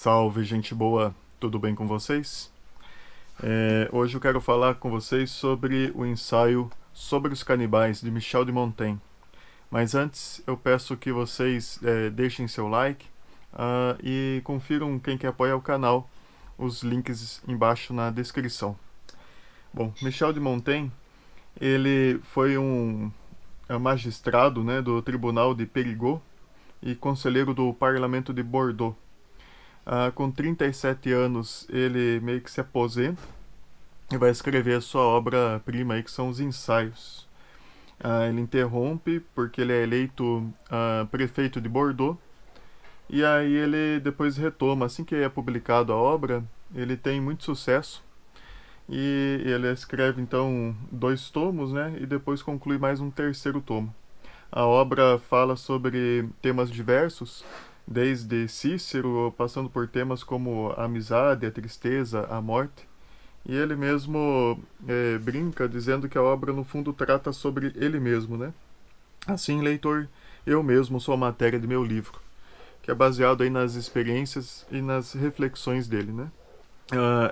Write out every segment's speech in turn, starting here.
Salve, gente boa, tudo bem com vocês? Hoje eu quero falar com vocês sobre o ensaio Sobre os Canibais, de Michel de Montaigne. Mas antes, eu peço que vocês deixem seu like e confiram quem quer apoiar o canal, os links embaixo na descrição. Bom, Michel de Montaigne, ele foi um magistrado, né, do Tribunal de Périgueux e conselheiro do Parlamento de Bordeaux. Com 37 anos, ele meio que se aposenta e vai escrever a sua obra-prima, que são os ensaios. Ele interrompe porque ele é eleito prefeito de Bordeaux, e aí ele depois retoma. Assim que é publicado a obra, ele tem muito sucesso, e ele escreve então 2 tomos, né, e depois conclui mais um terceiro tomo. A obra fala sobre temas diversos, desde Cícero, passando por temas como a amizade, a tristeza, a morte. E ele mesmo brinca dizendo que a obra no fundo trata sobre ele mesmo, né? Assim, leitor, eu mesmo sou a matéria de meu livro, que é baseado aí nas experiências e nas reflexões dele, né?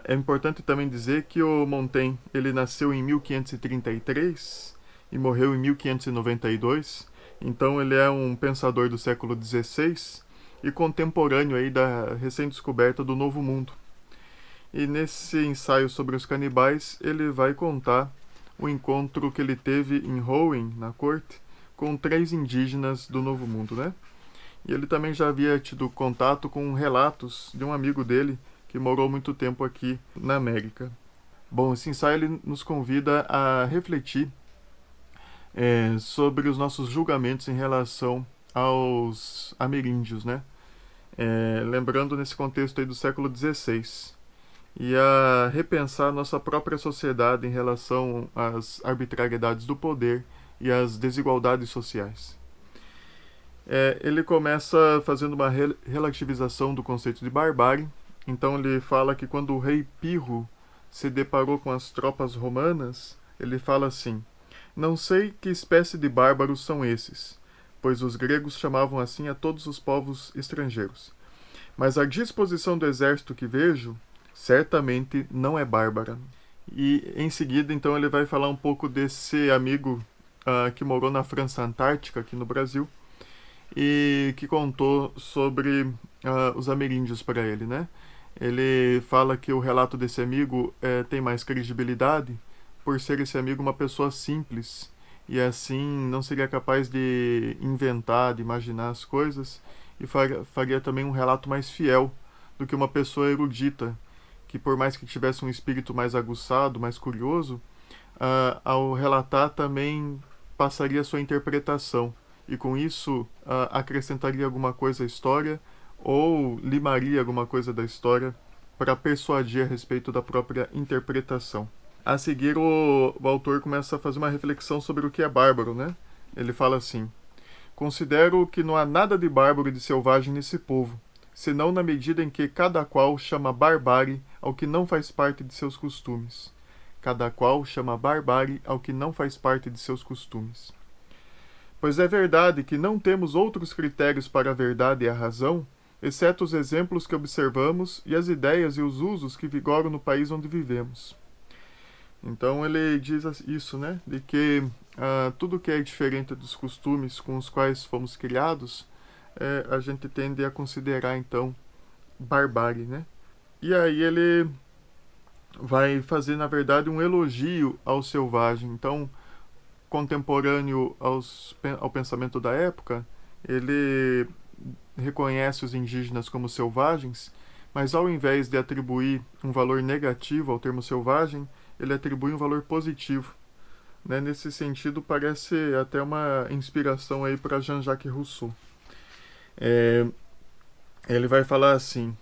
É importante também dizer que o Montaigne, ele nasceu em 1533 e morreu em 1592, então ele é um pensador do século XVI e contemporâneo aí da recém-descoberta do Novo Mundo. E nesse ensaio sobre os canibais, ele vai contar o encontro que ele teve em Rouen, na corte, com 3 indígenas do Novo Mundo, né? E ele também já havia tido contato com relatos de um amigo dele que morou muito tempo aqui na América. Bom, esse ensaio ele nos convida a refletir sobre os nossos julgamentos em relação aos ameríndios, né? Lembrando nesse contexto aí do século XVI, e a repensar nossa própria sociedade em relação às arbitrariedades do poder e às desigualdades sociais. Ele começa fazendo uma relativização do conceito de barbárie. Então ele fala que quando o rei Pirro se deparou com as tropas romanas, ele fala assim: não sei que espécie de bárbaros são esses, pois os gregos chamavam assim a todos os povos estrangeiros. Mas a disposição do exército que vejo, certamente não é bárbara. E em seguida, então, ele vai falar um pouco desse amigo que morou na França Antártica, aqui no Brasil, e que contou sobre os ameríndios para ele, né? Ele fala que o relato desse amigo tem mais credibilidade por ser esse amigo uma pessoa simples e assim não seria capaz de inventar, de imaginar as coisas, e faria também um relato mais fiel do que uma pessoa erudita, que por mais que tivesse um espírito mais aguçado, mais curioso, ao relatar também passaria sua interpretação, e com isso acrescentaria alguma coisa à história ou limaria alguma coisa da história para persuadir a respeito da própria interpretação. A seguir, o autor começa a fazer uma reflexão sobre o que é bárbaro, né? Ele fala assim: considero que não há nada de bárbaro e de selvagem nesse povo, senão na medida em que cada qual chama barbárie ao que não faz parte de seus costumes. Cada qual chama barbárie ao que não faz parte de seus costumes. Pois é verdade que não temos outros critérios para a verdade e a razão, exceto os exemplos que observamos e as ideias e os usos que vigoram no país onde vivemos. Então ele diz isso, né? De que tudo que é diferente dos costumes com os quais fomos criados, a gente tende a considerar então barbárie, né? E aí ele vai fazer, na verdade, um elogio ao selvagem. Então, contemporâneo ao pensamento da época, ele reconhece os indígenas como selvagens, mas ao invés de atribuir um valor negativo ao termo selvagem, ele atribui um valor positivo, né? Nesse sentido, parece até uma inspiração aí para Jean-Jacques Rousseau. Ele vai falar assim: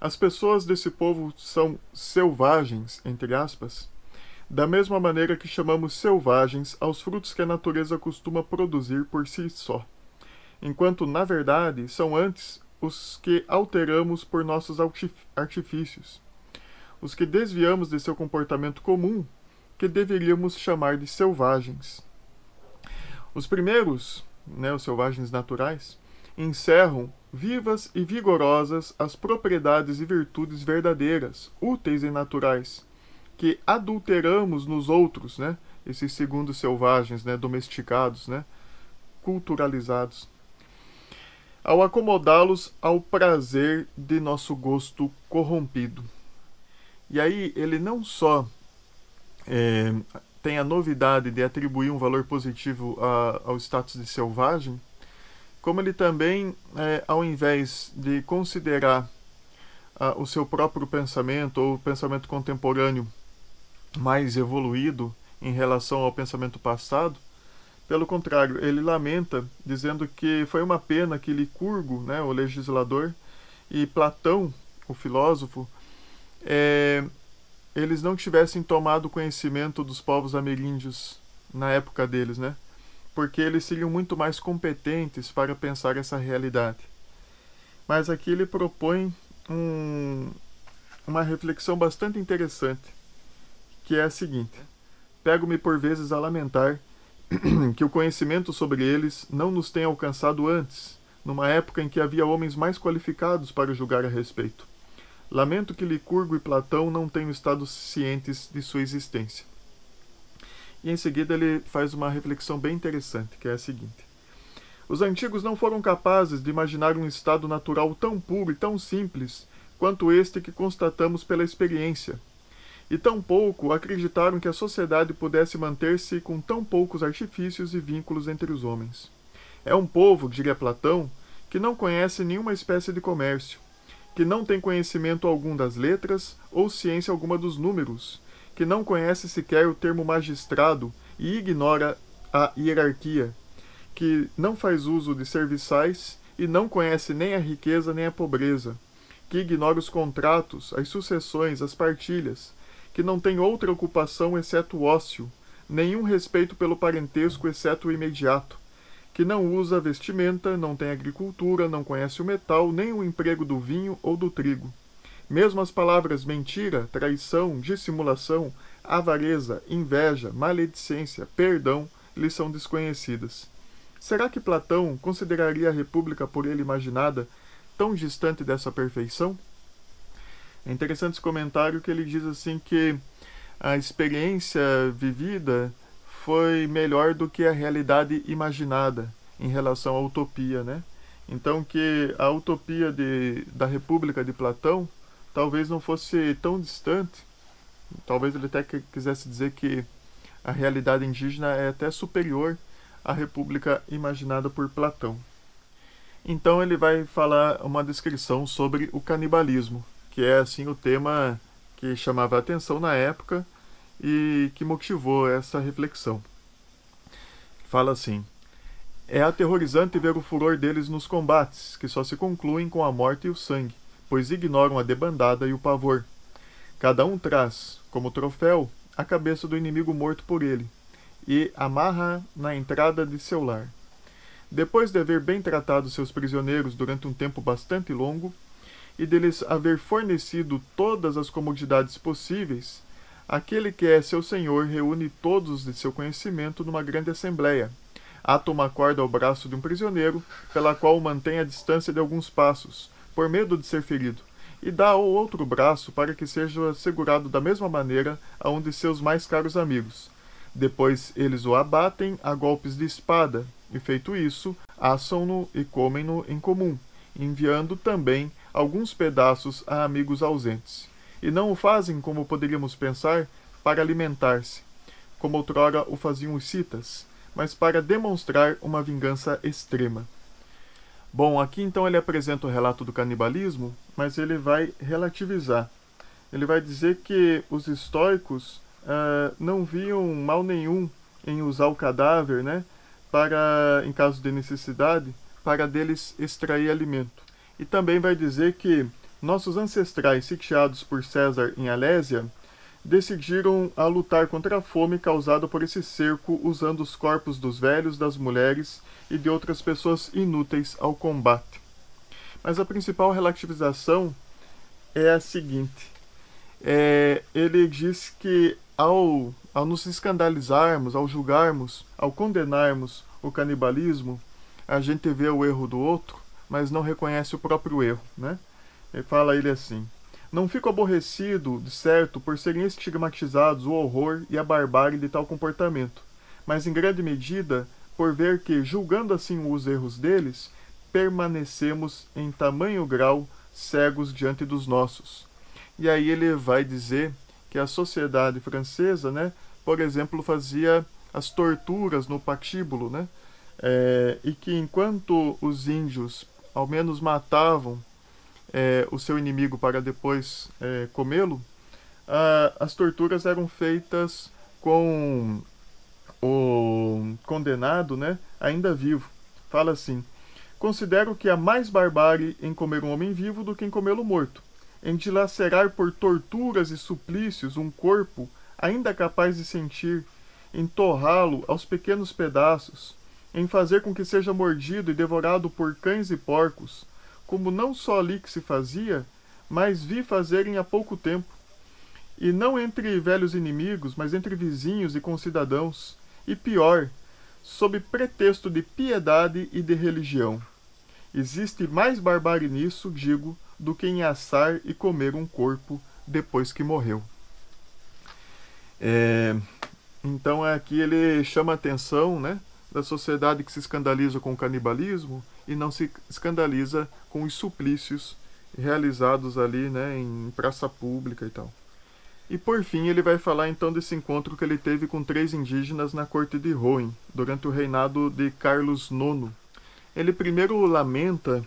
as pessoas desse povo são selvagens, entre aspas, da mesma maneira que chamamos selvagens aos frutos que a natureza costuma produzir por si só, enquanto, na verdade, são antes os que alteramos por nossos artifícios, os que desviamos de seu comportamento comum, que deveríamos chamar de selvagens. Os primeiros, né, os selvagens naturais, encerram vivas e vigorosas as propriedades e virtudes verdadeiras, úteis e naturais, que adulteramos nos outros, né? Esses segundos selvagens, né? Domesticados, né? Culturalizados, ao acomodá-los ao prazer de nosso gosto corrompido. E aí ele não só tem a novidade de atribuir um valor positivo ao status de selvagem, como ele também, ao invés de considerar o seu próprio pensamento ou o pensamento contemporâneo mais evoluído em relação ao pensamento passado, pelo contrário, ele lamenta, dizendo que foi uma pena que Licurgo, né, o legislador, e Platão, o filósofo, eles não tivessem tomado conhecimento dos povos ameríndios na época deles, né? Porque eles seriam muito mais competentes para pensar essa realidade. Mas aqui ele propõe uma reflexão bastante interessante, que é a seguinte: pego-me por vezes a lamentar que o conhecimento sobre eles não nos tenha alcançado antes, numa época em que havia homens mais qualificados para julgar a respeito. Lamento que Licurgo e Platão não tenham estado cientes de sua existência. E em seguida ele faz uma reflexão bem interessante, que é a seguinte: os antigos não foram capazes de imaginar um estado natural tão puro e tão simples quanto este que constatamos pela experiência, e tampouco acreditaram que a sociedade pudesse manter-se com tão poucos artifícios e vínculos entre os homens. É um povo, diria Platão, que não conhece nenhuma espécie de comércio, que não tem conhecimento algum das letras ou ciência alguma dos números, que não conhece sequer o termo magistrado e ignora a hierarquia, que não faz uso de serviçais e não conhece nem a riqueza nem a pobreza, que ignora os contratos, as sucessões, as partilhas, que não tem outra ocupação exceto o ócio, nenhum respeito pelo parentesco exceto o imediato, que não usa vestimenta, não tem agricultura, não conhece o metal, nem o emprego do vinho ou do trigo. Mesmo as palavras mentira, traição, dissimulação, avareza, inveja, maledicência, perdão, lhe são desconhecidas. Será que Platão consideraria a república por ele imaginada tão distante dessa perfeição? É interessante esse comentário que ele diz assim que a experiência vivida foi melhor do que a realidade imaginada em relação à utopia, né? Então que a utopia da República de Platão talvez não fosse tão distante, talvez ele até quisesse dizer que a realidade indígena é até superior à República imaginada por Platão. Então ele vai falar uma descrição sobre o canibalismo, que é assim o tema que chamava a atenção na época e que motivou essa reflexão. Fala assim: é aterrorizante ver o furor deles nos combates, que só se concluem com a morte e o sangue, pois ignoram a debandada e o pavor. Cada um traz, como troféu, a cabeça do inimigo morto por ele, e amarra na entrada de seu lar. Depois de haver bem tratado seus prisioneiros durante um tempo bastante longo, e deles haver fornecido todas as comodidades possíveis, aquele que é seu senhor reúne todos de seu conhecimento numa grande assembleia, ata uma corda ao braço de um prisioneiro, pela qual o mantém à distância de alguns passos, por medo de ser ferido, e dá ao outro braço para que seja segurado da mesma maneira a um de seus mais caros amigos. Depois eles o abatem a golpes de espada, e feito isso, assam-no e comem-no em comum, enviando também alguns pedaços a amigos ausentes. E não o fazem, como poderíamos pensar, para alimentar-se, como outrora o faziam os citas, mas para demonstrar uma vingança extrema. Bom, aqui então ele apresenta o relato do canibalismo, mas ele vai relativizar. Ele vai dizer que os estoicos não viam mal nenhum em usar o cadáver, né, para, em caso de necessidade, para deles extrair alimento. E também vai dizer que nossos ancestrais, sitiados por César em Alésia, decidiram a lutar contra a fome causada por esse cerco usando os corpos dos velhos, das mulheres e de outras pessoas inúteis ao combate. Mas a principal relativização é a seguinte: ele diz que ao nos escandalizarmos, ao julgarmos, ao condenarmos o canibalismo, a gente vê o erro do outro, mas não reconhece o próprio erro, né? Fala ele assim: não fico aborrecido, de certo, por serem estigmatizados o horror e a barbárie de tal comportamento, mas em grande medida por ver que, julgando assim os erros deles, permanecemos em tamanho grau cegos diante dos nossos. E aí ele vai dizer que a sociedade francesa, né, por exemplo, fazia as torturas no patíbulo, né, e que enquanto os índios ao menos matavam o seu inimigo para depois comê-lo, as torturas eram feitas com o condenado, né, ainda vivo. Fala assim: considero que há mais barbárie em comer um homem vivo do que em comê-lo morto, em dilacerar por torturas e suplícios um corpo ainda capaz de sentir, em torrá-lo aos pequenos pedaços, em fazer com que seja mordido e devorado por cães e porcos, como não só ali que se fazia, mas vi fazerem há pouco tempo, e não entre velhos inimigos, mas entre vizinhos e concidadãos, e pior, sob pretexto de piedade e de religião. Existe mais barbárie nisso, digo, do que em assar e comer um corpo depois que morreu. Então aqui ele chama a atenção, né, da sociedade que se escandaliza com o canibalismo e não se escandaliza com os suplícios realizados ali, né, em praça pública e tal. E por fim ele vai falar então desse encontro que ele teve com 3 indígenas na corte de Rouen, durante o reinado de Carlos IX. Ele primeiro lamenta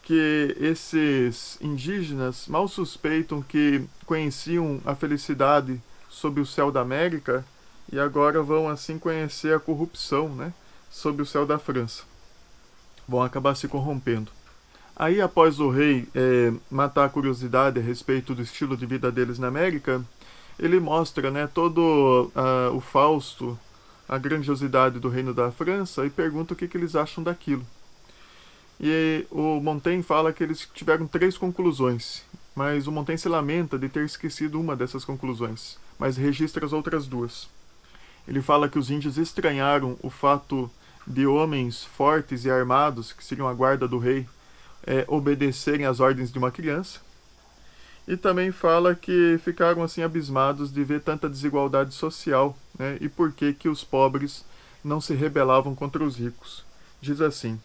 que esses indígenas mal suspeitam que conheciam a felicidade sob o céu da América e agora vão assim conhecer a corrupção, né, sob o céu da França. Vão acabar se corrompendo. Aí, após o rei matar a curiosidade a respeito do estilo de vida deles na América, ele mostra, né, todo o Fausto, a grandiosidade do reino da França, e pergunta o que eles acham daquilo. E o Montaigne fala que eles tiveram 3 conclusões, mas o Montaigne se lamenta de ter esquecido uma dessas conclusões, mas registra as outras 2. Ele fala que os índios estranharam o fato de homens fortes e armados, que seriam a guarda do rei, obedecerem às ordens de uma criança. E também fala que ficaram assim abismados de ver tanta desigualdade social, né, e por que os pobres não se rebelavam contra os ricos. Diz assim: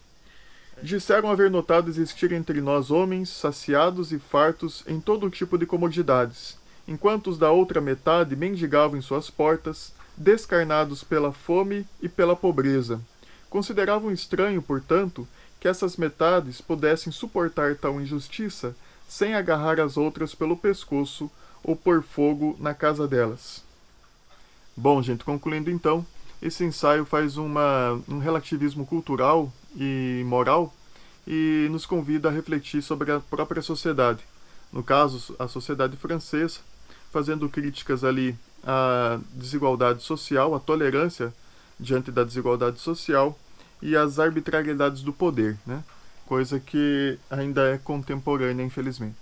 disseram haver notado existir entre nós homens saciados e fartos em todo tipo de comodidades, enquanto os da outra metade mendigavam em suas portas, descarnados pela fome e pela pobreza. Consideravam estranho, portanto, que essas metades pudessem suportar tal injustiça sem agarrar as outras pelo pescoço ou pôr fogo na casa delas. Bom, gente, concluindo então, esse ensaio faz um relativismo cultural e moral e nos convida a refletir sobre a própria sociedade, no caso, a sociedade francesa, fazendo críticas ali à desigualdade social, à tolerância diante da desigualdade social e às arbitrariedades do poder, né? Coisa que ainda é contemporânea, infelizmente.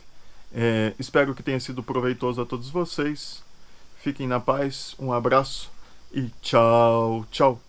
Espero que tenha sido proveitoso a todos vocês. Fiquem na paz, um abraço e tchau, tchau.